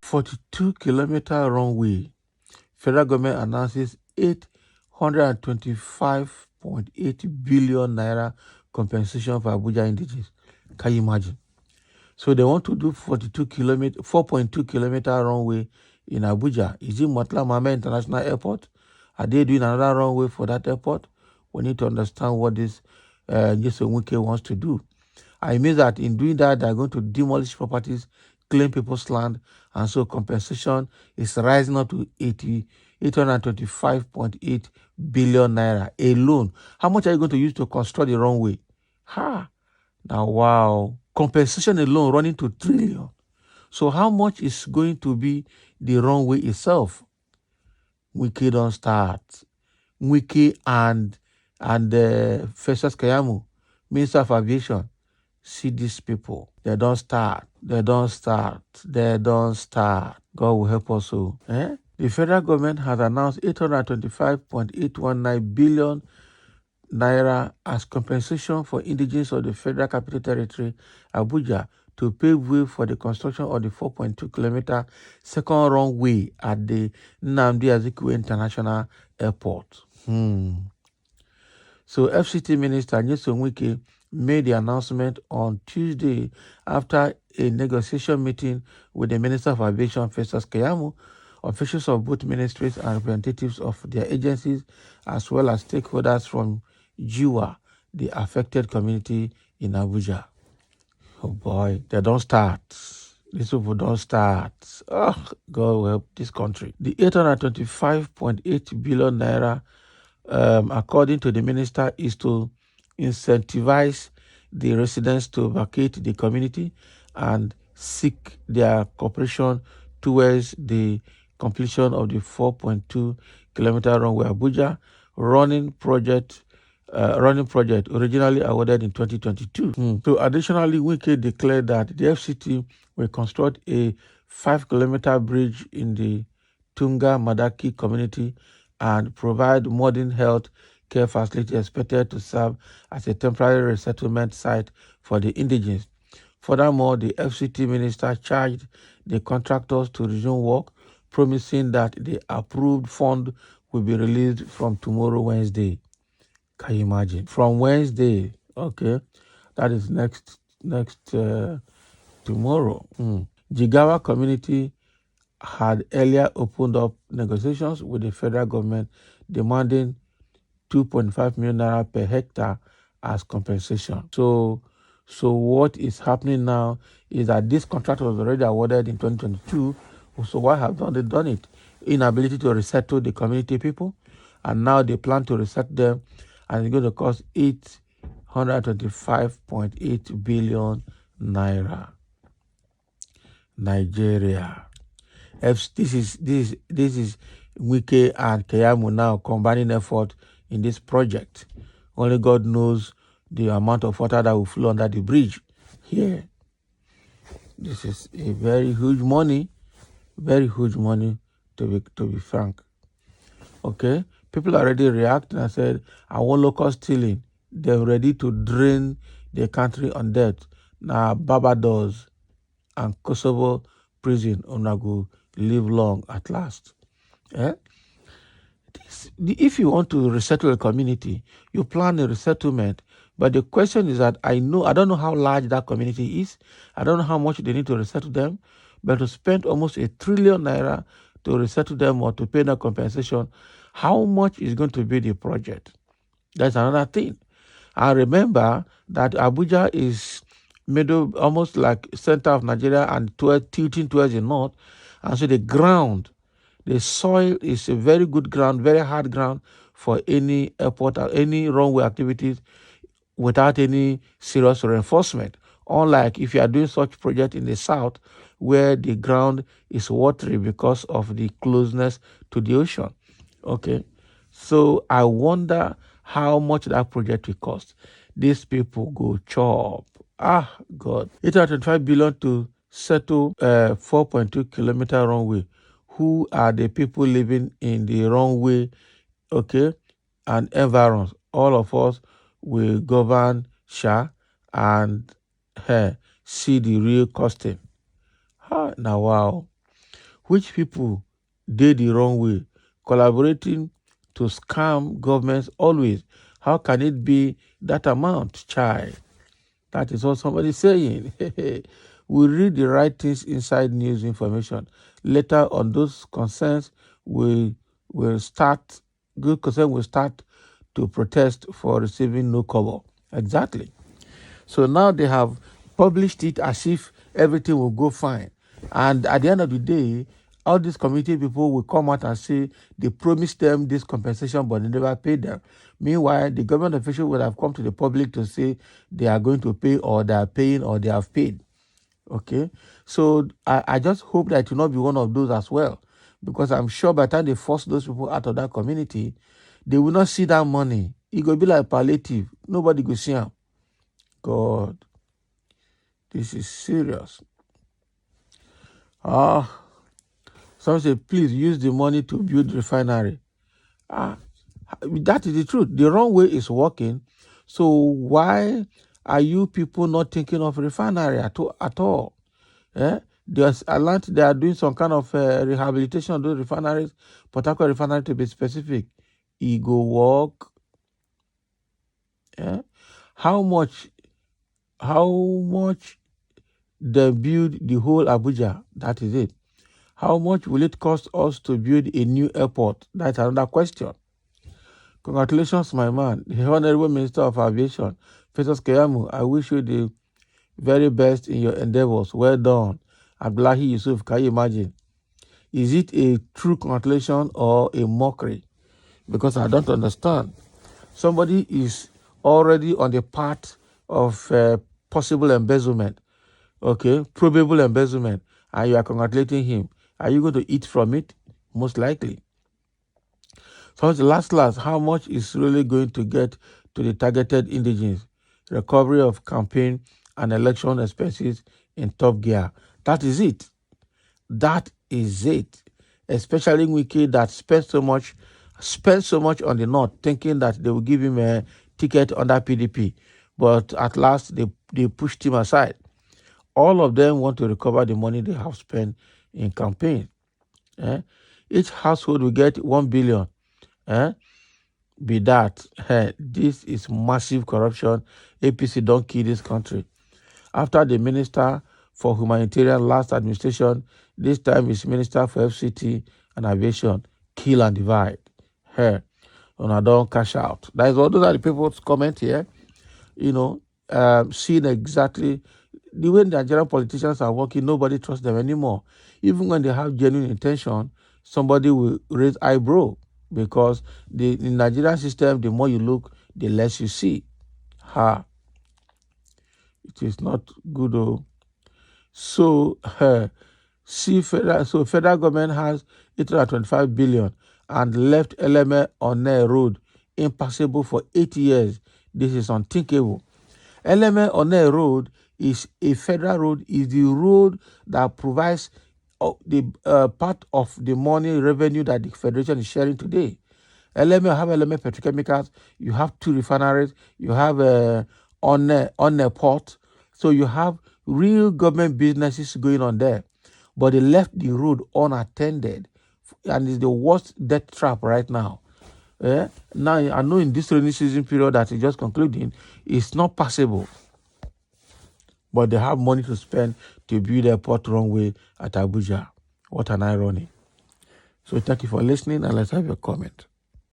...42-kilometer runway. Federal government announces 825.8 billion naira compensation for Abuja indigenes. Can you imagine? So they want to do 4.2 kilometer runway in Abuja. Is it Murtala Mohammed International Airport? Are they doing another runway for that airport? We need to understand what this Wike wants to do. It means that in doing that, they're going to demolish properties, claim people's land, and so compensation is rising up to 825.8 billion naira alone. How much are you going to use to construct the runway? Now, wow. Compensation alone running to trillion. So how much is going to be the runway itself? Wike don't start. Wike and Festus Keyamo, Minister of Aviation, see these people. They don't start. They don't start. They don't start. God will help us all. The federal government has announced 825.819 billion naira as compensation for indigenes of the Federal Capital Territory, Abuja, to pave way for the construction of the 4.2-kilometer second runway at the Nnamdi Azikiwe International Airport. So FCT Minister Wike made the announcement on Tuesday after a negotiation meeting with the Minister of Aviation, Festus Keyamo, officials of both ministries and representatives of their agencies, as well as stakeholders from Jiwa, the affected community in Abuja. Oh boy, they don't start. These people don't start. Oh, God will help this country. The 825.8 billion naira, according to the minister, is to incentivize the residents to vacate the community and seek their cooperation towards the completion of the 4.2-kilometer runway Abuja running project originally awarded in 2022. So additionally, Wike declared that the FCT will construct a 5-kilometer bridge in the Tunga Madaki community and provide modern health care facility expected to serve as a temporary resettlement site for the indigenes. Furthermore, the FCT minister charged the contractors to resume work, promising that the approved fund will be released from tomorrow, Wednesday. Can you imagine? From Wednesday, okay, that is next tomorrow. Jigawa community had earlier opened up negotiations with the federal government, demanding 2.5 million naira per hectare as compensation. So what is happening now is that this contract was already awarded in 2022. So why have they done it? Inability to resettle the community people, and now they plan to reset them, and it's going to cost 825.8 billion naira. Nigeria. This is Wike and Keyamo now combining effort in this project. Only God knows the amount of water that will flow under the bridge here. This is a very huge money to be frank. Okay, people are already reacting and said, I want local stealing. They're ready to drain the country on debt. Now Barbados and Kosovo prison go live long at last. If you want to resettle a community, you plan a resettlement. But the question is that I don't know how large that community is. I don't know how much they need to resettle them. But to spend almost 1 trillion naira to resettle them or to pay the compensation, how much is going to be the project? That's another thing. I remember that Abuja is middle, almost like center of Nigeria, and tilting towards the north. And so the ground, the soil is a very good ground, very hard ground for any airport or any runway activities without any serious reinforcement. Unlike if you are doing such project in the south, where the ground is watery because of the closeness to the ocean. Okay, so I wonder how much that project will cost. These people go chop. God. 825 billion to settle 4.2-kilometer runway. Who are the people living in the runway, okay, and environs? All of us will govern Sha and see the real costing. Now, wow. Which people did the wrong way, collaborating to scam governments always? How can it be that amount, child? That is what somebody's saying. We read the right things inside news information. Later on those concerns will start, good concern will start to protest for receiving no cover. Exactly. So now they have published it as if everything will go fine. And at the end of the day, all these community people will come out and say they promised them this compensation, but they never paid them. Meanwhile, the government official would have come to the public to say they are going to pay, or they are paying, or they have paid. Okay? So I just hope that it will not be one of those as well. Because I'm sure by the time they force those people out of that community, they will not see that money. It will be like palliative. Nobody will see them. God, this is serious. Some say, please use the money to build refinery. That is the truth. The Runway is working. So why are you people not thinking of refinery at all? There's a lot, they are doing some kind of rehabilitation of those refineries, Port Harcourt refinery to be specific. Ego work. How much they build the whole Abuja? That is it. How much will it cost us to build a new airport? That's another question. Congratulations, my man, the Honorable Minister of Aviation, Festus Keyamo. I wish you the very best in your endeavors. Well done. Abdullahi Yusuf, can you imagine? Is it a true congratulation or a mockery? Because I don't understand. Somebody is already on the path of possible embezzlement, okay, probable embezzlement, and you are congratulating him. Are you going to eat from it? Most likely. So the last, how much is really going to get to the targeted indigenes? Recovery of campaign and election expenses in top gear. That is it. That is it. Especially Wike that spent so much on the North, thinking that they will give him a ticket under PDP. But at last, they pushed him aside. All of them want to recover the money they have spent in campaign. Each household will get 1 billion. Be that. This is massive corruption. APC don't kill this country. After the Minister for Humanitarian last administration, this time is Minister for FCT and Aviation. Kill and divide. And I don't cash out. That is all. Those are the people's comment here. Seeing exactly the way the Nigerian politicians are working, nobody trusts them anymore. Even when they have genuine intention, somebody will raise eyebrow, because in the Nigerian system, the more you look, the less you see. It is not good. So, federal government has 825 billion and left Eleme on a road impassable for 8 years. This is unthinkable. Eleme on a road is a federal road, is the road that provides the part of the money revenue that the federation is sharing today. Eleme have Eleme Petrochemicals, you have 2 refineries, you have on a port, so you have real government businesses going on there. But they left the road unattended, and it's the worst death trap right now. Now, I know in this rainy season period that is just concluding, it's not passable. But they have money to spend to build a port runway at Abuja. What an irony. So thank you for listening, and let's have your comment.